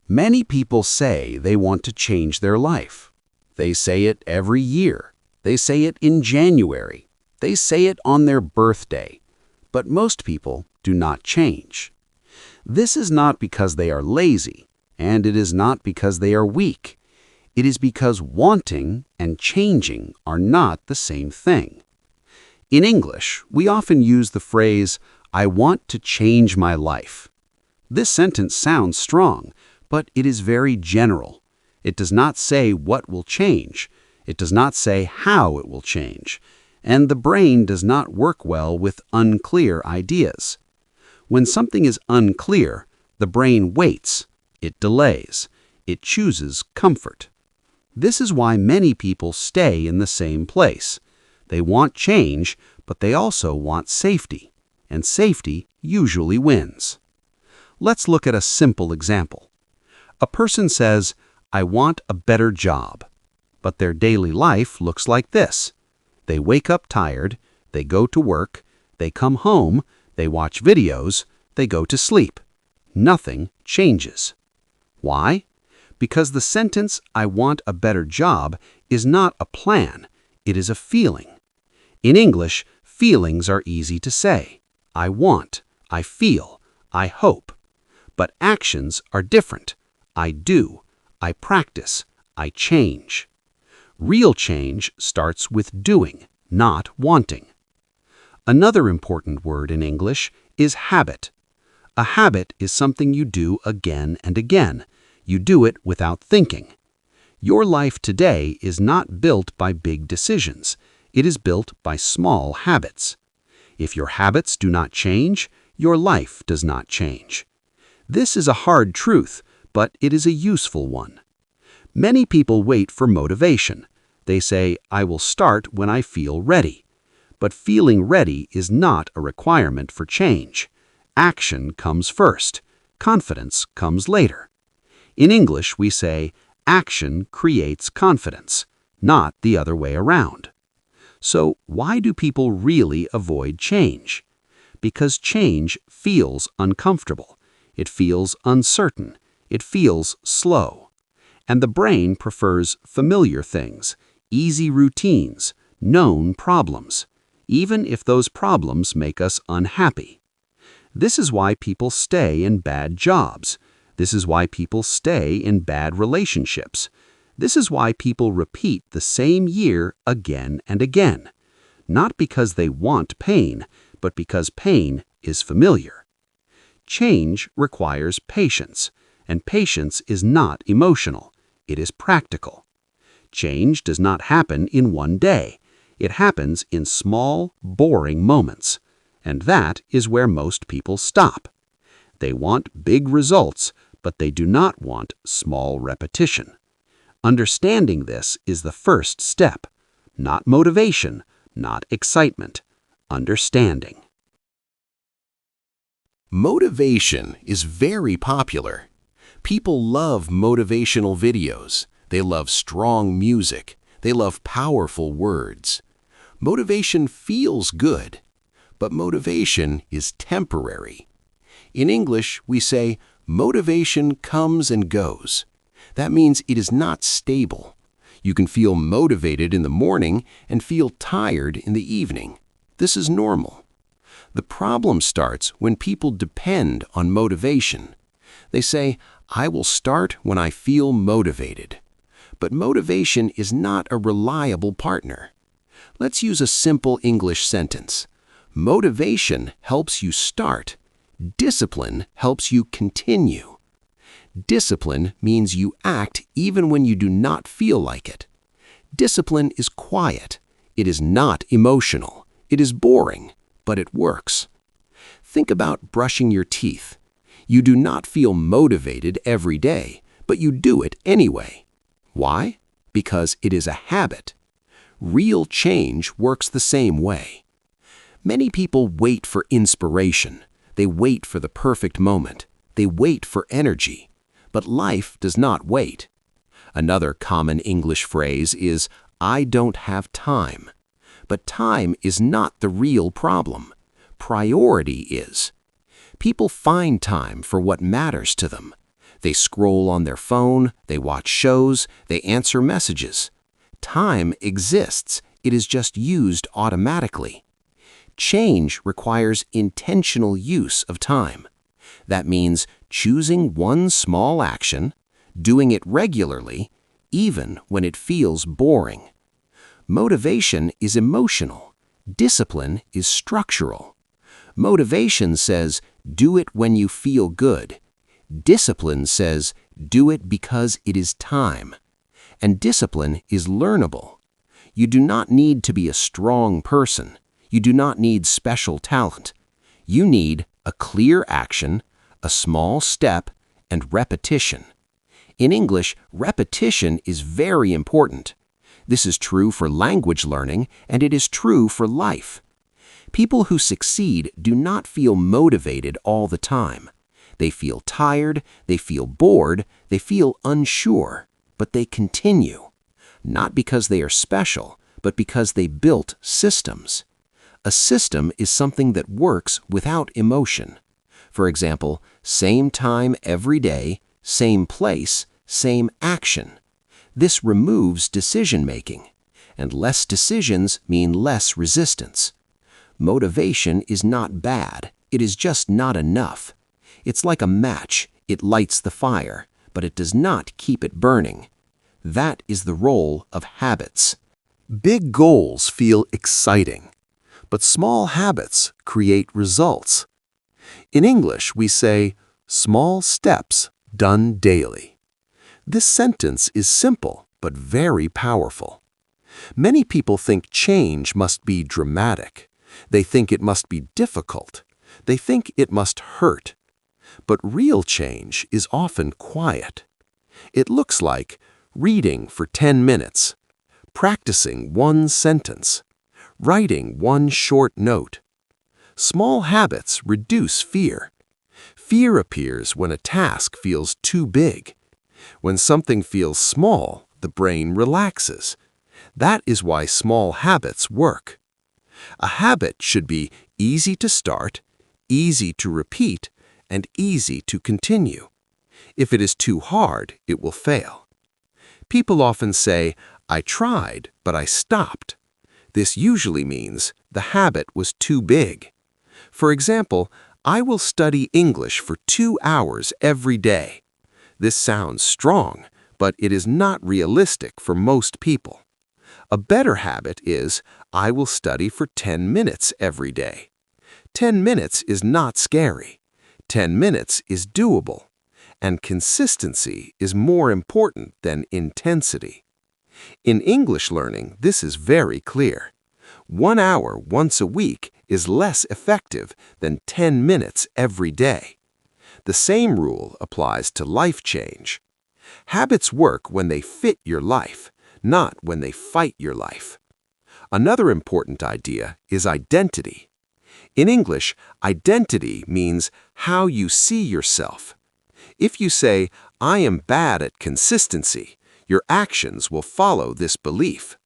Many people say they want to change their life. They say it every year. They say it in January. They say it on their birthday. But most people do not change. This is not because they are lazy, and it is not because they are weak. It is because wanting and changing are not the same thing. In English, we often use the phrase, "I want to change my life." This sentence sounds strong, but it is very general. It does not say what will change. It does not say how it will change. And the brain does not work well with unclear ideas. When something is unclear, the brain waits, it delays, it chooses comfort. This is why many people stay in the same place. They want change, but they also want safety, and safety usually wins. Let's look at a simple example. A person says, "I want a better job," but their daily life looks like this. They wake up tired, they go to work, they come home, they watch videos, they go to sleep. Nothing changes. Why? Because the sentence, "I want a better job," is not a plan, it is a feeling. In English, feelings are easy to say. I want, I feel, I hope. But actions are different. I do, I practice, I change. Real change starts with doing, not wanting. Another important word in English is habit. A habit is something you do again and again. You do it without thinking. Your life today is not built by big decisions. It is built by small habits. If your habits do not change, your life does not change. This is a hard truth, but it is a useful one. Many people wait for motivation. They say, "I will start when I feel ready." But feeling ready is not a requirement for change. Action comes first. Confidence comes later. In English, we say, action creates confidence, not the other way around. So why do people really avoid change? Because change feels uncomfortable. It feels uncertain. It feels slow. And the brain prefers familiar things, easy routines, known problems, even if those problems make us unhappy. This is why people stay in bad jobs. This is why people stay in bad relationships. This is why people repeat the same year again and again. Not because they want pain, but because pain is familiar. Change requires patience, and patience is not emotional. It is practical. Change does not happen in one day. It happens in small, boring moments. And that is where most people stop. They want big results, but they do not want small repetition. Understanding this is the first step. Not motivation, not excitement. Understanding. Motivation is very popular. People love motivational videos. They love strong music. They love powerful words. Motivation feels good, but motivation is temporary. In English, we say, motivation comes and goes. That means it is not stable. You can feel motivated in the morning and feel tired in the evening. This is normal. The problem starts when people depend on motivation. They say, "I will start when I feel motivated." But motivation is not a reliable partner. Let's use a simple English sentence. Motivation helps you start. Discipline helps you continue. Discipline means you act even when you do not feel like it. Discipline is quiet. It is not emotional. It is boring, but it works. Think about brushing your teeth. You do not feel motivated every day, but you do it anyway. Why? Because it is a habit. Real change works the same way. Many people wait for inspiration. They wait for the perfect moment. They wait for energy. But life does not wait. Another common English phrase is, "I don't have time." But time is not the real problem. Priority is. People find time for what matters to them. They scroll on their phone, they watch shows, they answer messages. Time exists, it is just used automatically. Change requires intentional use of time. That means choosing one small action, doing it regularly, even when it feels boring. Motivation is emotional. Discipline is structural. Motivation says, do it when you feel good. Discipline says, do it because it is time. And discipline is learnable. You do not need to be a strong person. You do not need special talent. You need a clear action, a small step, and repetition. In English, repetition is very important. This is true for language learning, and it is true for life. People who succeed do not feel motivated all the time. They feel tired, they feel bored, they feel unsure, but they continue. Not because they are special, but because they built systems. A system is something that works without emotion. For example, same time every day, same place, same action. This removes decision-making, and less decisions mean less resistance. Motivation is not bad, it is just not enough. It's like a match, it lights the fire, but it does not keep it burning. That is the role of habits. Big goals feel exciting, but small habits create results. In English, we say, small steps done daily. This sentence is simple, but very powerful. Many people think change must be dramatic. They think it must be difficult. They think it must hurt. But real change is often quiet. It looks like reading for 10 minutes, practicing one sentence, writing one short note. Small habits reduce fear. Fear appears when a task feels too big. When something feels small, the brain relaxes. That is why small habits work. A habit should be easy to start, easy to repeat, and easy to continue. If it is too hard, it will fail. People often say, I tried, but I stopped. This usually means the habit was too big. For example, I will study English for 2 hours every day. This sounds strong, but it is not realistic for most people. A better habit is, I will study for 10 minutes every day. 10 minutes is not scary. 10 minutes is doable. And consistency is more important than intensity. In English learning, this is very clear. 1 hour once a week is less effective than 10 minutes every day. The same rule applies to life change. Habits work when they fit your life, not when they fight your life. Another important idea is identity. In English, identity means how you see yourself. If you say, I am bad at consistency, your actions will follow this belief.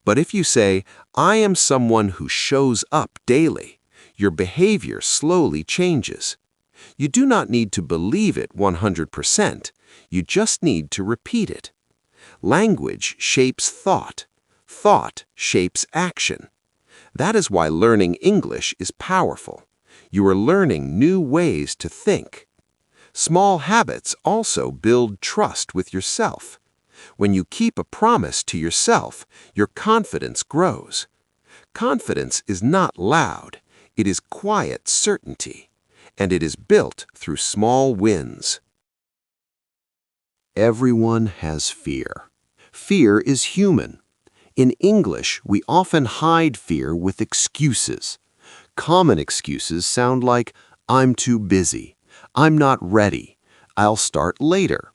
But if you say, I am someone who shows up daily, your behavior slowly changes. You do not need to believe it 100%, you just need to repeat it. Language shapes thought. Thought shapes action. That is why learning English is powerful. You are learning new ways to think. Small habits also build trust with yourself. When you keep a promise to yourself, your confidence grows. Confidence is not loud, it is quiet certainty, and it is built through small wins. Everyone has fear. Fear is human. In English, we often hide fear with excuses. Common excuses sound like, I'm too busy, I'm not ready, I'll start later.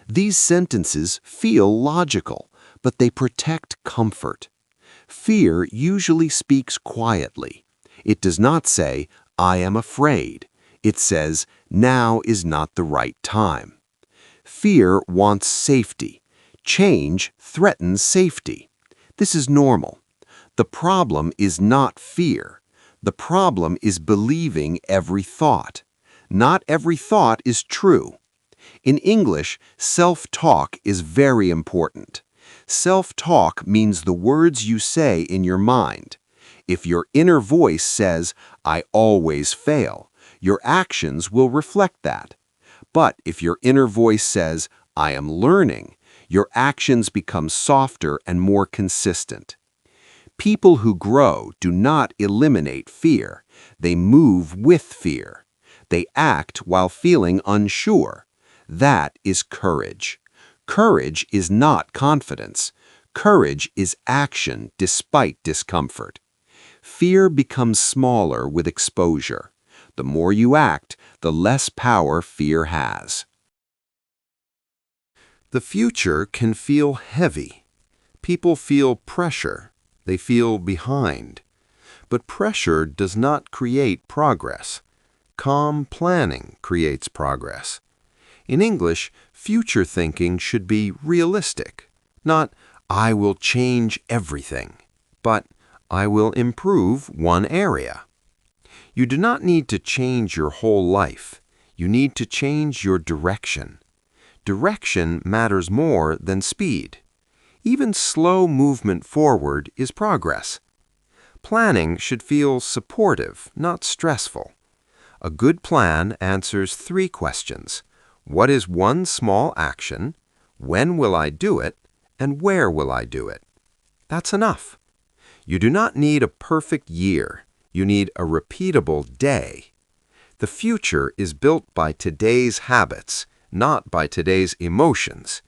These sentences feel logical, but they protect comfort. Fear usually speaks quietly. It does not say, I am afraid. It says, now is not the right time. Fear wants safety. Change threatens safety. This is normal. The problem is not fear. The problem is believing every thought. Not every thought is true. In English, self-talk is very important. Self-talk means the words you say in your mind. If your inner voice says, "I always fail," your actions will reflect that. But if your inner voice says, "I am learning," your actions become softer and more consistent. People who grow do not eliminate fear. They move with fear. They act while feeling unsure. That is courage. Courage is not confidence. Courage is action despite discomfort. Fear becomes smaller with exposure. The more you act, the less power fear has. The future can feel heavy. People feel pressure. They feel behind. But pressure does not create progress. Calm planning creates progress. In English, future thinking should be realistic, not "I will change everything," but "I will improve one area." You do not need to change your whole life. You need to change your direction. Direction matters more than speed. Even slow movement forward is progress. Planning should feel supportive, not stressful. A good plan answers 3 questions. What is one small action? When will I do it? And where will I do it? That's enough. You do not need a perfect year. You need a repeatable day. The future is built by today's habits, not by today's emotions.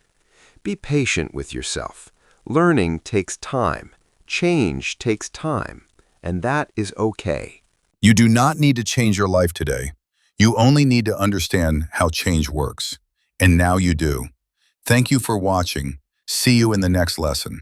Be patient with yourself. Learning takes time. Change takes time. And that is okay. You do not need to change your life today. You only need to understand how change works. And now you do. Thank you for watching. See you in the next lesson.